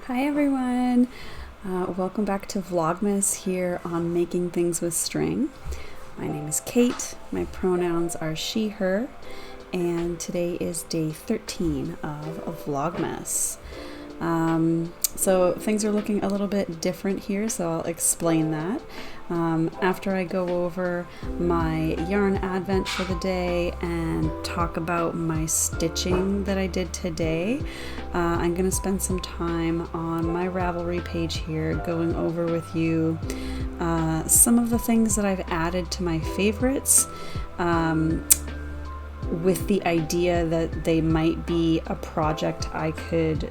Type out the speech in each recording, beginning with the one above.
Hi everyone! Welcome back to Vlogmas here on Making Things with String. My name is Kate, my pronouns are she, her, and today is day 13 of Vlogmas. So things are looking a little bit different here, so I'll explain that. After I go over my yarn advent for the day and talk about my stitching that I did today, I'm going to spend some time on my Ravelry page here going over with you some of the things that I've added to my favorites, with the idea that they might be a project I could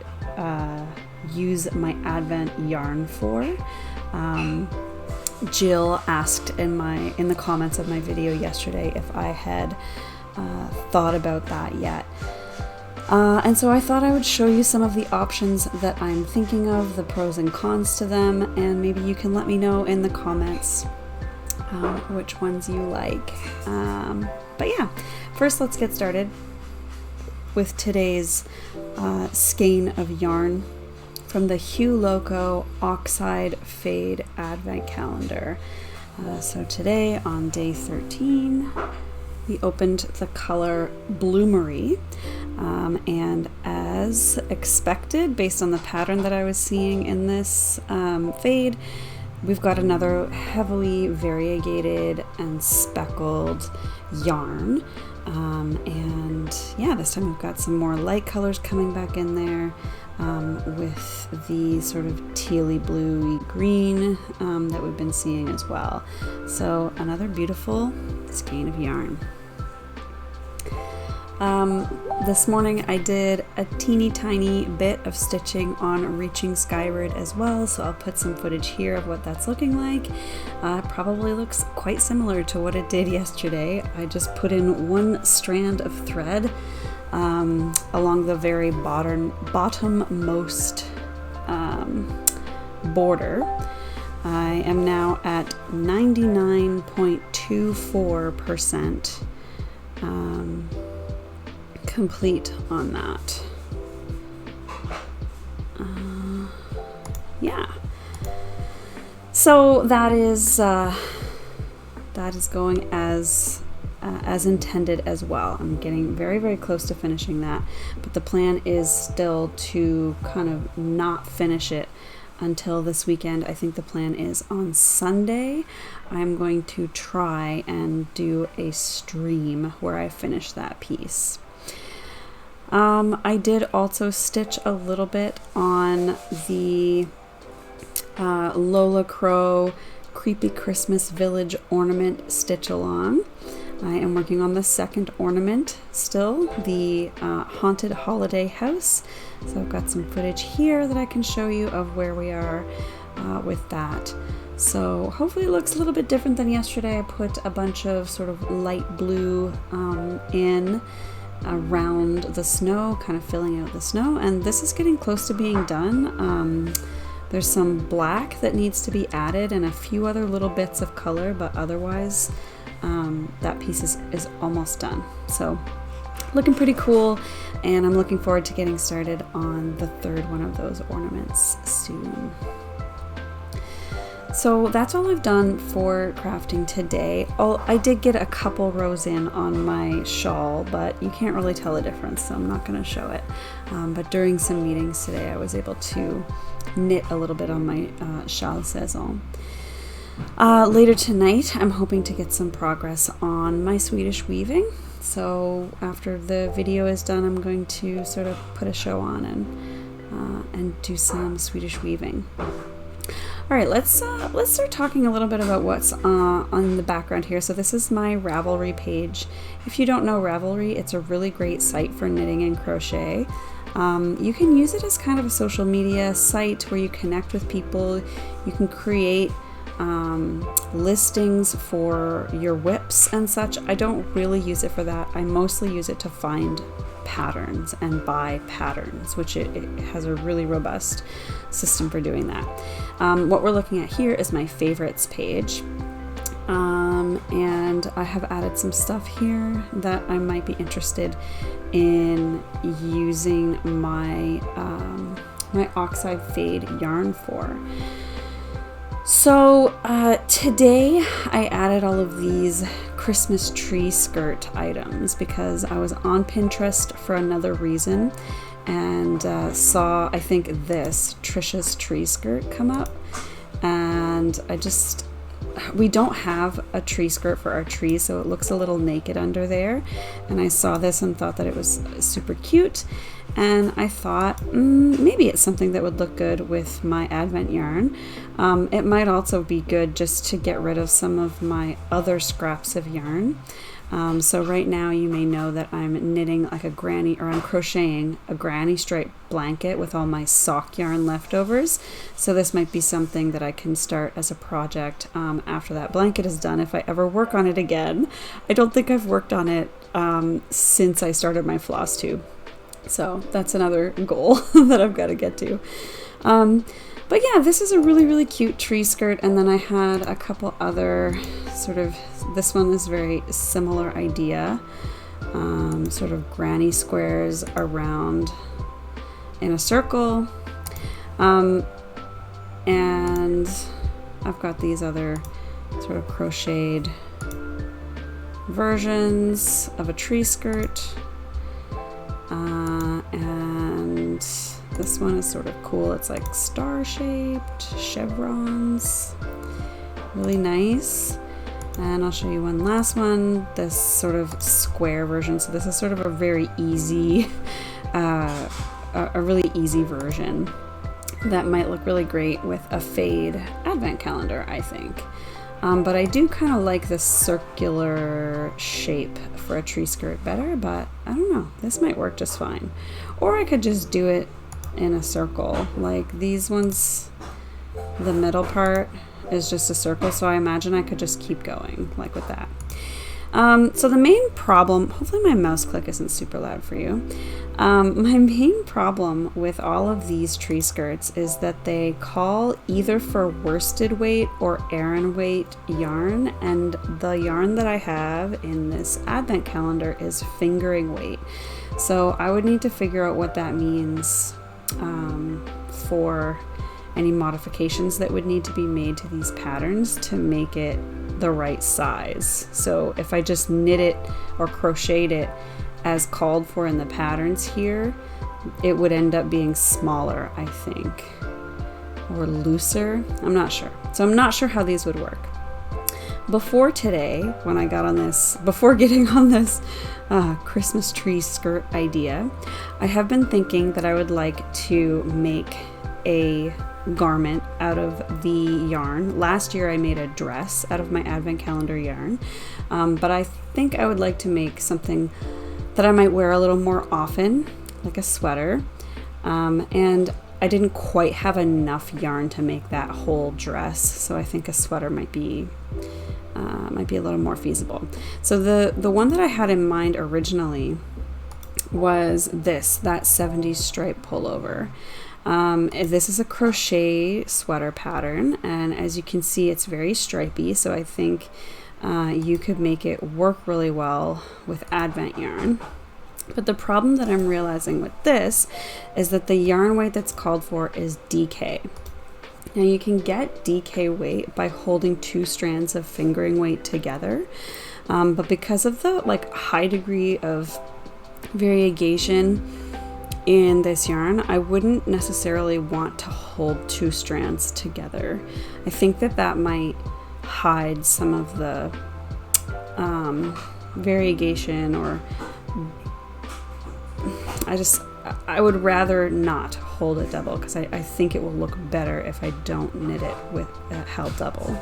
use my advent yarn for. Jill asked in the comments of my video yesterday if I had thought about that yet. And so I thought I would show you some of the options that I'm thinking of, the pros and cons to them, and maybe you can let me know in the comments which ones you like. But yeah, first let's get started with today's skein of yarn from the Hue Loco Oxide Fade Advent Calendar. So today on day 13, we opened the color Bloomery, and as expected, based on the pattern that I was seeing in this fade, we've got another heavily variegated and speckled yarn. And yeah, this time we've got some more light colors coming back in there, with the sort of tealy bluey green that we've been seeing as well. So another beautiful skein of yarn. This morning I did a teeny tiny bit of stitching on Reaching Skyward as well, so I'll put some footage here of what that's looking like. Probably looks quite similar to what it did yesterday. I just put in one strand of thread along the very bottommost border. I am now at 99.24% complete on that. Yeah, so that is going as intended as well. I'm getting very, very close to finishing that, but the plan is still to kind of not finish it until this weekend. I think the plan is on Sunday I'm going to try and do a stream where I finish that piece. I did also stitch a little bit on the Lola Crow Creepy Christmas Village ornament stitch along. I am working on the second ornament still, the Haunted Holiday House. So I've got some footage here that I can show you of where we are with that. So hopefully it looks a little bit different than yesterday. I put a bunch of sort of light blue in around the snow, kind of filling out the snow, and this is getting close to being done. There's some black that needs to be added and a few other little bits of color, but otherwise that piece is almost done. So looking pretty cool, and I'm looking forward to getting started on the third one of those ornaments soon. So that's all I've done for crafting today. I did get a couple rows in on my shawl, but you can't really tell a difference, so I'm not going to show it. But during some meetings today, I was able to knit a little bit on my châle saison. Later tonight, I'm hoping to get some progress on my Swedish weaving. So after the video is done, I'm going to sort of put a show on and do some Swedish weaving. All right, let's start talking a little bit about what's on the background here. So this is my Ravelry page. If you don't know Ravelry, it's a really great site for knitting and crochet. You can use it as kind of a social media site where you connect with people. You can create listings for your whips and such. I don't really use it for that. I mostly use it to find patterns and buy patterns, which it has a really robust system for doing that. What we're looking at here is my favorites page, and I have added some stuff here that I might be interested in using my my oxide fade yarn for. So today I added all of these Christmas tree skirt items because I was on Pinterest for another reason and saw, I think, this Trisha's tree skirt come up, and we don't have a tree skirt for our tree, so it looks a little naked under there, and I saw this and thought that it was super cute, and I thought maybe it's something that would look good with my Advent yarn. It might also be good just to get rid of some of my other scraps of yarn. So right now you may know that I'm knitting like a granny, or I'm crocheting a granny stripe blanket with all my sock yarn leftovers. So this might be something that I can start as a project after that blanket is done, if I ever work on it again. I don't think I've worked on it since I started my floss tube. So that's another goal that I've got to get to. But yeah, this is a really, really cute tree skirt. And then I had a couple other sort of, this one is very similar idea, sort of granny squares around in a circle. And I've got these other sort of crocheted versions of a tree skirt. And this one is sort of cool. It's like star-shaped chevrons. Really nice. And I'll show you one last one, this sort of square version. So this is sort of a very easy, a really easy version that might look really great with a fade advent calendar, I think. But I do kind of like this circular shape for a tree skirt better, but I don't know, this might work just fine. Or I could just do it in a circle, like these ones, the middle part is just a circle, so I imagine I could just keep going like with that. So the main problem, hopefully my mouse click isn't super loud for you. My main problem with all of these tree skirts is that they call either for worsted weight or Aran weight yarn, and the yarn that I have in this advent calendar is fingering weight. So I would need to figure out what that means for any modifications that would need to be made to these patterns to make it the right size. So if I just knit it or crocheted it as called for in the patterns here, it would end up being smaller, I think, or looser. I'm not sure. So I'm not sure how these would work. Before today, when I got on this, before getting on this Christmas tree skirt idea, I have been thinking that I would like to make a garment out of the yarn. Last year I made a dress out of my advent calendar yarn, but I think I would like to make something that I might wear a little more often, like a sweater, and I didn't quite have enough yarn to make that whole dress, so I think a sweater might be a little more feasible. So the one that I had in mind originally was that 70s stripe pullover. This is a crochet sweater pattern, and as you can see, it's very stripy, so I think you could make it work really well with advent yarn. But the problem that I'm realizing with this is that the yarn weight that's called for is DK. Now you can get DK weight by holding two strands of fingering weight together, but because of the high degree of variegation in this yarn, I wouldn't necessarily want to hold two strands together. I think that might hide some of the variegation, or I would rather not hold it double, because I think it will look better if I don't knit it with held double.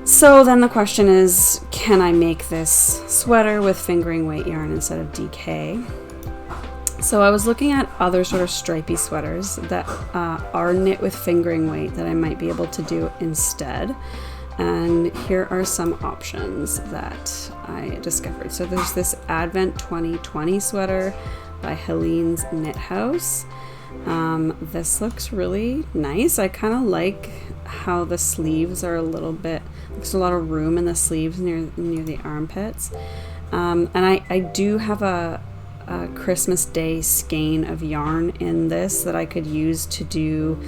So then the question is, can I make this sweater with fingering weight yarn instead of DK? So I was looking at other sort of stripy sweaters that are knit with fingering weight that I might be able to do instead. And here are some options that I discovered. So there's this Advent 2020 sweater by Helene's Knit House. This looks really nice. I kind of like how the sleeves are a little bit, there's a lot of room in the sleeves near the armpits. And I do have a Christmas Day skein of yarn in this that I could use to do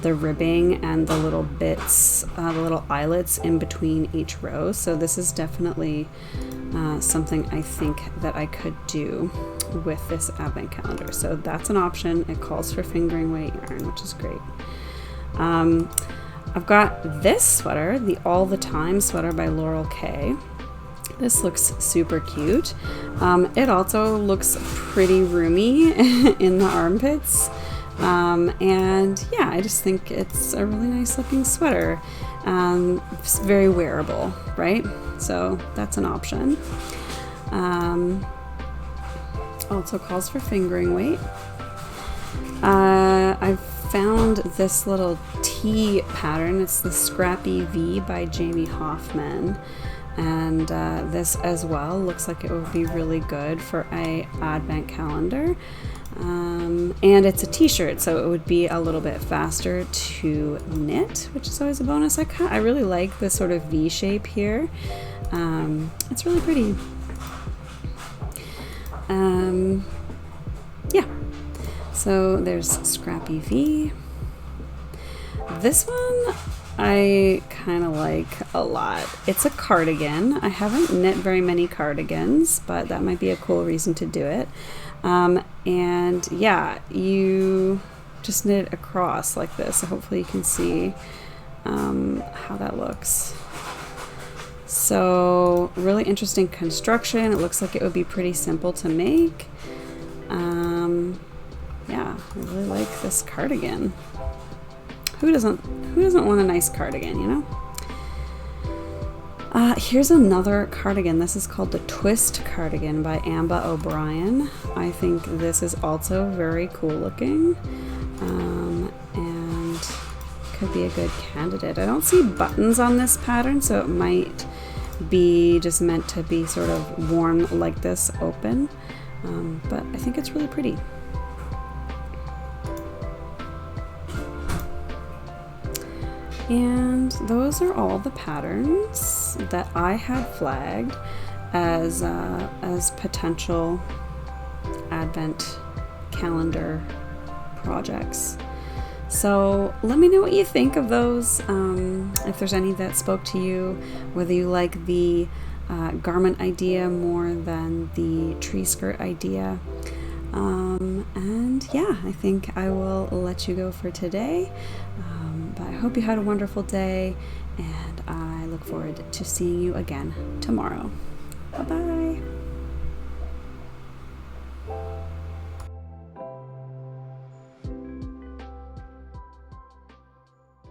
the ribbing and the little bits, the little eyelets in between each row. So this is definitely something I think that I could do with this advent calendar. So that's an option. It calls for fingering weight yarn, which is great. I've got this sweater, the All the Time sweater by Laurel K. This looks super cute. It also looks pretty roomy in the armpits. And yeah, I just think it's a really nice looking sweater. It's very wearable, right? So that's an option. Also calls for fingering weight. I've found this little T pattern. It's the Scrappy V by Jamie Hoffman. And this as well looks like it would be really good for a advent calendar. And it's a t-shirt, so it would be a little bit faster to knit, which is always a bonus. I really like this sort of V shape here. It's really pretty. Yeah, so there's Scrappy V. This one I kind of like a lot. It's a cardigan. I haven't knit very many cardigans, but that might be a cool reason to do it. And yeah, you just knit it across like this. So hopefully you can see how that looks. So really interesting construction. It looks like it would be pretty simple to make. Yeah, I really like this cardigan. Who doesn't want a nice cardigan, you know? Here's another cardigan. This is called the Twist Cardigan by Amba O'Brien. I think this is also very cool looking, and could be a good candidate. I don't see buttons on this pattern, so it might be just meant to be sort of worn like this, open, but I think it's really pretty. And those are all the patterns that I had flagged as potential advent calendar projects. So let me know what you think of those, if there's any that spoke to you, whether you like the garment idea more than the tree skirt idea. And yeah, I think I will let you go for today. But I hope you had a wonderful day, and I look forward to seeing you again tomorrow. Bye-bye.